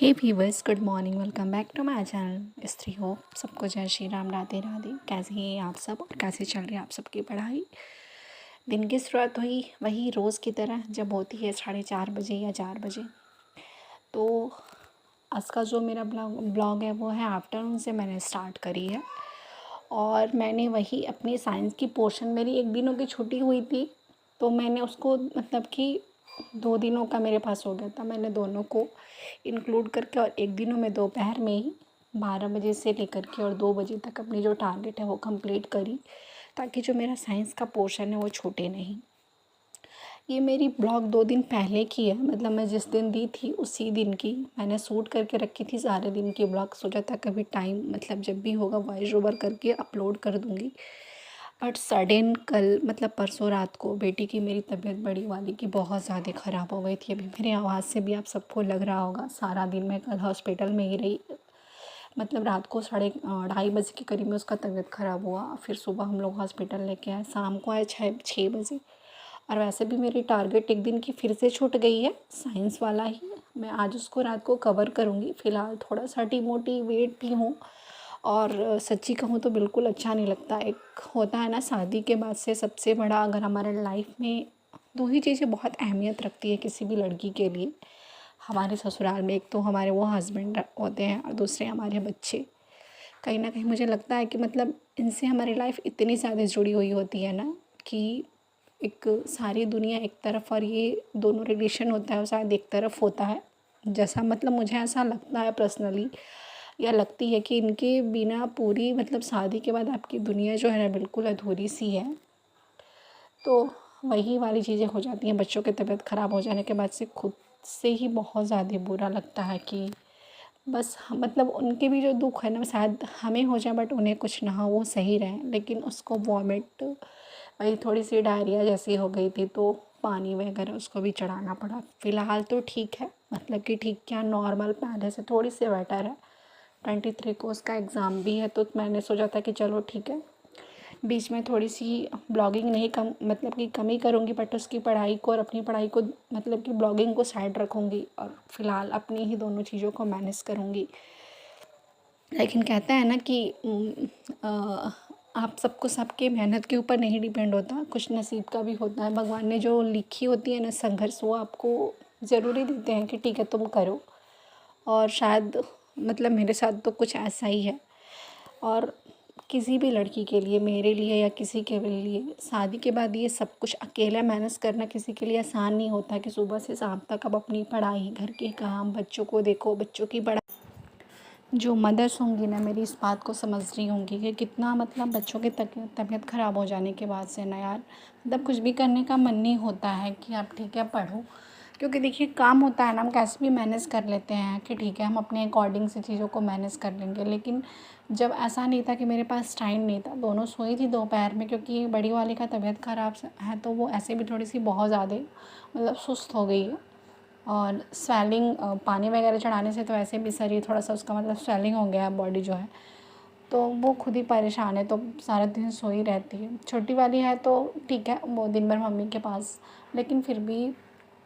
Hey viewers, good morning. Welcome back to my channel Stree hope. सबको जय श्री राम, राधे राधे। कैसे हैं आप सब और कैसे चल रही है आप सबकी पढ़ाई? दिन की शुरुआत हुई वही रोज़ की तरह जब होती है 4:30 बजे या 4 बजे। तो आज का जो मेरा ब्लॉग है वो है आफ्टरनून से मैंने स्टार्ट करी है। और मैंने वही अपनी साइंस की पोर्शन, मेरी 1 दिनों की छुट्टी हुई थी तो मैंने उसको मतलब कि 2 दिनों का मेरे पास हो गया था। मैंने दोनों को इंक्लूड करके और 1 दिनों में दोपहर में ही 12 बजे से लेकर के और 2 बजे तक अपनी जो टारगेट है वो कंप्लीट करी, ताकि जो मेरा साइंस का पोर्शन है वो छूटे नहीं। ये मेरी ब्लॉग 2 दिन पहले की है, मतलब मैं जिस दिन दी थी उसी दिन की मैंने शूट करके रखी थी। सारे दिन की ब्लॉग सोचा था कभी टाइम मतलब जब भी होगा वॉइस ओवर करके अपलोड कर दूँगी। बट सडन कल मतलब परसों रात को बेटी की मेरी तबीयत बड़ी वाली की बहुत ज़्यादा ख़राब हो गई थी। अभी मेरी आवाज़ से भी आप सबको लग रहा होगा, सारा दिन मैं कल हॉस्पिटल में ही रही। मतलब रात को 2:30 बजे के करीब में उसका तबीयत ख़राब हुआ। फिर सुबह हम लोग हॉस्पिटल लेके आए, शाम को आए 6 बजे। और वैसे भी मेरी टारगेट 1 दिन की फिर से छूट गई है, साइंस वाला ही। मैं आज उसको रात को कवर करूँगी। फ़िलहाल थोड़ा सा डिमोटिवेट भी हूँ और सच्ची कहूँ तो बिल्कुल अच्छा नहीं लगता। एक होता है ना, शादी के बाद से सबसे बड़ा अगर हमारे लाइफ में 2 ही चीज़ें बहुत अहमियत रखती है किसी भी लड़की के लिए हमारे ससुराल में। एक तो हमारे वो हस्बैंड होते हैं और दूसरे हमारे बच्चे। कहीं ना कहीं मुझे लगता है कि मतलब इनसे हमारी लाइफ इतनी ज़्यादा जुड़ी हुई होती है ना कि एक सारी दुनिया एक तरफ और ये दोनों रिलेशन होता है वो शायद एक तरफ होता है। जैसा मतलब मुझे ऐसा लगता है पर्सनली, या लगती है कि इनके बिना पूरी मतलब शादी के बाद आपकी दुनिया जो है ना बिल्कुल अधूरी सी है। तो वही वाली चीज़ें हो जाती हैं। बच्चों की तबीयत ख़राब हो जाने के बाद से खुद से ही बहुत ज़्यादा बुरा लगता है कि बस मतलब उनके भी जो दुख है ना शायद हमें हो जाए बट उन्हें कुछ ना हो, वो सही रहें। लेकिन उसको वॉमिट, वही थोड़ी सी डायरिया जैसी हो गई थी तो पानी वगैरह उसको भी चढ़ाना पड़ा। फ़िलहाल तो ठीक है, मतलब कि ठीक क्या, नॉर्मल, पहले से थोड़ी सी बेटर है। 23 को उसका एग्ज़ाम भी है तो मैंने सोचा था कि चलो ठीक है, बीच में थोड़ी सी ब्लॉगिंग नहीं कम मतलब कि कम ही करूँगी, बट उसकी पढ़ाई को और अपनी पढ़ाई को मतलब कि ब्लॉगिंग को साइड रखूँगी और फ़िलहाल अपनी ही दोनों चीज़ों को मैनेज करूँगी। लेकिन कहते हैं ना कि आप सबको सबके मेहनत के ऊपर नहीं डिपेंड होता, कुछ नसीब का भी होता है। भगवान ने जो लिखी होती है ना संघर्ष, वो आपको ज़रूरी देते हैं कि ठीक है तुम करो। और शायद मतलब मेरे साथ तो कुछ ऐसा ही है। और किसी भी लड़की के लिए, मेरे लिए या किसी के भी लिए, शादी के बाद ये सब कुछ अकेला मैनेज करना किसी के लिए आसान नहीं होता कि सुबह से शाम तक अब अपनी पढ़ाई, घर के काम, बच्चों को देखो, बच्चों की पढ़ाई। जो मदर्स होंगी ना मेरी इस बात को समझ रही होंगी कि कितना मतलब बच्चों की तबीयत ख़राब हो जाने के बाद से ना यार मतलब कुछ भी करने का मन नहीं होता है कि आप ठीक है पढ़ो। क्योंकि देखिए काम होता है ना, हम कैसे भी मैनेज कर लेते हैं कि ठीक है हम अपने अकॉर्डिंग से चीज़ों को मैनेज कर लेंगे। लेकिन जब ऐसा नहीं था कि मेरे पास टाइम नहीं था, दोनों सोई थी दोपहर में क्योंकि बड़ी वाली का तबीयत ख़राब है तो वो ऐसे भी थोड़ी सी बहुत ज़्यादा मतलब सुस्त हो गई है। और स्वेलिंग, पानी वगैरह चढ़ाने से तो वैसे भी शरीर थोड़ा सा उसका मतलब स्वेलिंग हो गया है बॉडी जो है, तो वो खुद ही परेशान है तो सारा दिन सोई रहती है। छोटी वाली है तो ठीक है, वो दिन भर मम्मी के पास, लेकिन फिर भी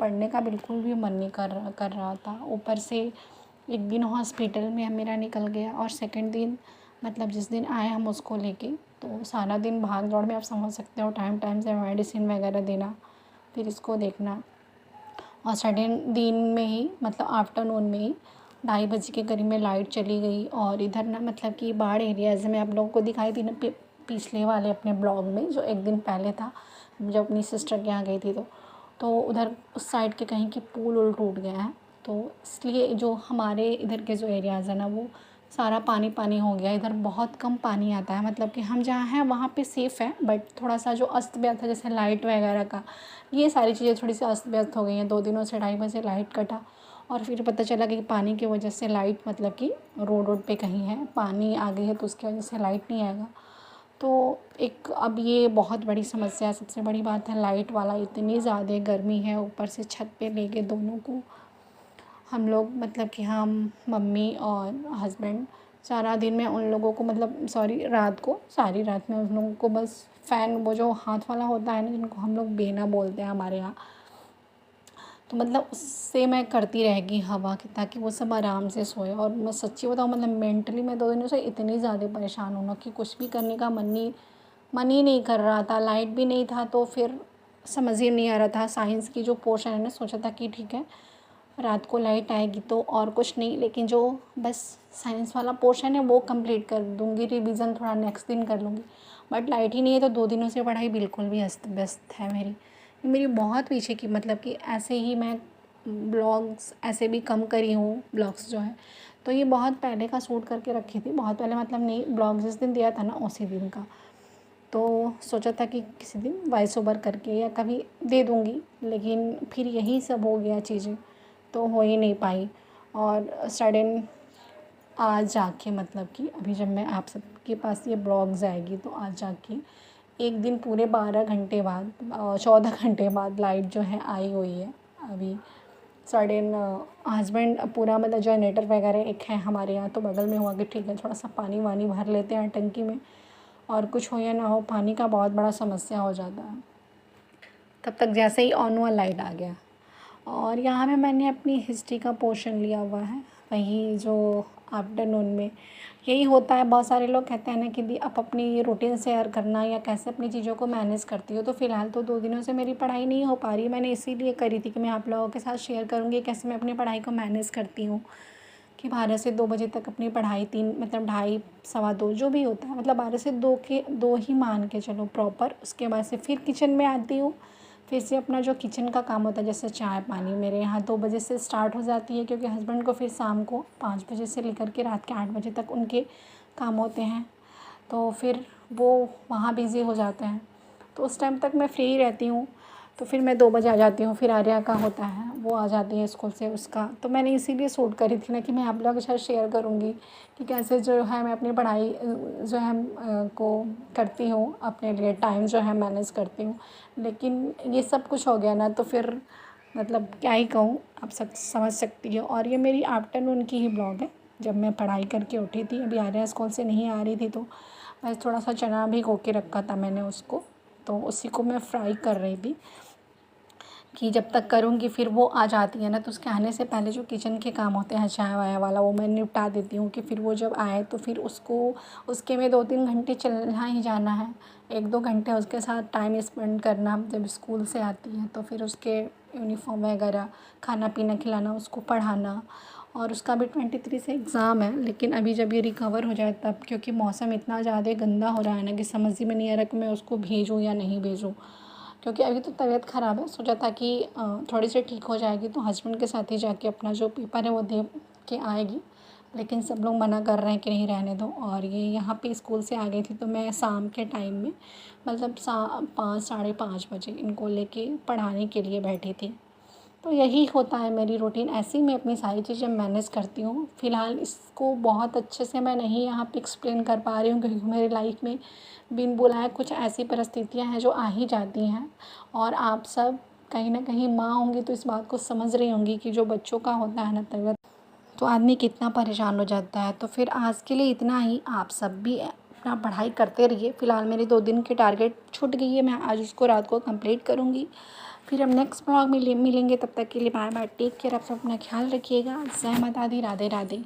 पढ़ने का बिल्कुल भी मन नहीं कर रहा था। ऊपर से 1 दिन हॉस्पिटल में मेरा निकल गया और सेकंड दिन मतलब जिस दिन आए हम उसको लेके तो सारा दिन भाग दौड़ में आप समझ सकते हो, टाइम टाइम से मेडिसिन वगैरह देना, फिर इसको देखना। और सडन दिन में ही मतलब आफ्टरनून में ही 2:30 बजे के करीब में लाइट चली गई। और इधर ना मतलब कि बाढ़ एरियाज़ में आप लोगों को दिखाई थी ना पिछले वाले अपने ब्लॉग में जो 1 दिन पहले था, जब अपनी सिस्टर के यहाँ गई थी तो उधर उस साइड के कहीं के पुल उल टूट गए हैं। तो इसलिए जो हमारे इधर के जो एरियाज़ है ना वो सारा पानी पानी हो गया। इधर बहुत कम पानी आता है, मतलब कि हम जहाँ हैं वहाँ पे सेफ़ है, बट थोड़ा सा जो अस्त व्यस्त है जैसे लाइट वगैरह का, ये सारी चीज़ें थोड़ी सी अस्त व्यस्त हो गई हैं। 2 दिनों से 2:30 बजे लाइट कटा और फिर पता चला कि पानी की वजह से लाइट मतलब कि रोड पे कहीं है, पानी आ गई है तो उसकी वजह से लाइट नहीं आएगा। तो एक अब ये बहुत बड़ी समस्या है। सबसे बड़ी बात है लाइट वाला, इतनी ज़्यादा गर्मी है, ऊपर से छत पे लेके दोनों को हम लोग मतलब कि हम मम्मी और हस्बैंड सारा दिन में उन लोगों को मतलब सॉरी रात को सारी रात में उन लोगों को बस फ़ैन, वो जो हाथ वाला होता है ना जिनको हम लोग बेना बोलते हैं हमारे यहाँ, तो मतलब उससे मैं करती रहेगी हवा की, ताकि वो सब आराम से सोए। और मैं सच्ची बताऊँ, मतलब मेंटली मैं 2 दिनों से इतनी ज़्यादा परेशान हूँ ना कि कुछ भी करने का मन ही नहीं कर रहा था। लाइट भी नहीं था तो फिर समझ ही नहीं आ रहा था। साइंस की जो पोर्शन है ना, सोचा था कि ठीक है रात को लाइट आएगी तो और कुछ नहीं, लेकिन जो बस साइंस वाला पोर्शन है वो कंप्लीट कर दूँगी, रिवीजन थोड़ा नेक्स्ट दिन कर लूँगी। बट लाइट ही नहीं है तो 2 दिनों से पढ़ाई बिल्कुल भी अस्त व्यस्त है मेरी। ये मेरी बहुत पीछे की, मतलब कि ऐसे ही मैं ब्लॉग्स ऐसे भी कम करी हूँ, ब्लॉग्स जो है। तो ये बहुत पहले का शूट करके रखी थी, बहुत पहले मतलब नहीं, ब्लॉग जिस दिन दिया था ना उसी दिन का। तो सोचा था कि किसी दिन वॉइस ओवर करके या कभी दे दूँगी, लेकिन फिर यही सब हो गया चीज़ें, तो हो ही नहीं पाई। और सडन आज जाके, मतलब कि अभी जब मैं आप सबके पास ये ब्लॉग्स आएगी तो आज जाके एक दिन पूरे 12 घंटे बाद 14 घंटे बाद लाइट जो है आई हुई है। अभी सडन हस्बैंड पूरा मतलब जनरेटर वगैरह एक है हमारे यहाँ, तो बगल में हुआ कि ठीक है थोड़ा सा पानी वानी भर लेते हैं टंकी में, और कुछ हो या ना हो पानी का बहुत बड़ा समस्या हो जाता है। तब तक जैसे ही ऑन हुआ लाइट आ गया। और यहाँ पे मैंने अपनी हिस्ट्री का पोर्शन लिया हुआ है, वही जो आफ्टरनून में यही होता है। बहुत सारे लोग कहते हैं ना कि दी आप अपनी रूटीन शेयर करना या कैसे अपनी चीज़ों को मैनेज करती हो। तो फ़िलहाल तो 2 दिनों से मेरी पढ़ाई नहीं हो पा रही, मैंने इसीलिए करी थी कि मैं आप लोगों के साथ शेयर करूँगी कैसे मैं अपनी पढ़ाई को मैनेज करती हूँ। कि 12 से 2 बजे तक अपनी पढ़ाई, 3 मतलब ढाई सवा 2 जो भी होता है, मतलब 12 से 2 के 2 ही मान के चलो प्रॉपर। उसके बाद से फिर किचन में आती हूँ, फिर से अपना जो किचन का काम होता है जैसे चाय पानी मेरे यहाँ 2 बजे से स्टार्ट हो जाती है, क्योंकि हस्बैंड को फिर शाम को 5 बजे से लेकर के रात के 8 बजे तक उनके काम होते हैं। तो फिर वो वहाँ बिज़ी हो जाते हैं, तो उस टाइम तक मैं फ्री रहती हूँ। तो फिर मैं 2 बजे आ जाती हूँ। फिर आर्या का होता है, वो आ जाती है स्कूल से उसका। तो मैंने इसीलिए शूट करी थी ना कि मैं आप लोगों के साथ शेयर करूँगी कि कैसे जो है मैं अपनी पढ़ाई जो है को करती हूँ, अपने लिए टाइम जो है मैनेज करती हूँ। लेकिन ये सब कुछ हो गया ना, तो फिर मतलब क्या ही कहूँ, आप सब समझ सकती हो। और ये मेरी आफ्टरनून की ही ब्लॉग है, जब मैं पढ़ाई करके उठी थी। अभी आर्या स्कूल से नहीं आ रही थी, तो बस थोड़ा सा चना भिगो के रखा था मैंने उसको, तो उसी को मैं फ्राई कर रही थी कि जब तक करूँगी फिर वो आ जाती है ना, तो उसके आने से पहले जो किचन के काम होते हैं चाय वाय वाला, वो मैं निपटा देती हूँ कि फिर वो जब आए तो फिर उसको उसके में 2-3 घंटे चलना ही जाना है। 1-2 घंटे उसके साथ टाइम स्पेंड करना, जब स्कूल से आती है तो फिर उसके यूनिफ़ॉर्म वगैरह, खाना पीना खिलाना, उसको पढ़ाना। और उसका भी 23 से एग्ज़ाम है, लेकिन अभी जब ये रिकवर हो जाए तब, क्योंकि मौसम इतना ज़्यादा गंदा हो रहा है ना कि समझ ही में नहीं आ रहा कि मैं उसको भेजूँ या नहीं भेजूँ। क्योंकि अभी तो तबीयत ख़राब है, सोचा था कि थोड़ी सी ठीक हो जाएगी तो हस्बैंड के साथ ही जाके अपना जो पेपर है वो दे के आएगी। लेकिन सब लोग मना कर रहे हैं कि नहीं रहने दो। और ये यहाँ पे स्कूल से आ गई थी तो मैं शाम के टाइम में, मतलब 5 साढ़े 5 बजे इनको लेके पढ़ाने के लिए बैठी थी। तो यही होता है मेरी रूटीन, ऐसे ही मैं अपनी सारी चीज़ें मैनेज करती हूँ। फ़िलहाल इसको बहुत अच्छे से मैं नहीं यहाँ पे एक्सप्लेन कर पा रही हूँ, क्योंकि मेरी लाइफ में बिन बुलाए कुछ ऐसी परिस्थितियाँ हैं जो आ ही जाती हैं। और आप सब कहीं ना कहीं माँ होंगी तो इस बात को समझ रही होंगी कि जो बच्चों का होता है ना तबीयत, तो आदमी कितना परेशान हो जाता है। तो फिर आज के लिए इतना ही, आप सब भी अपना पढ़ाई करते रहिए। फ़िलहाल मेरी 2 दिन की टारगेट छूट गई है, मैं आज उसको रात को कंप्लीट करूँगी। फिर हम नेक्स्ट ब्लॉग में मिलेंगे, तब तक के लिए बाय बाय, टेक केयर। आप सब अपना ख्याल रखिएगा। जय माता दी, राधे राधे।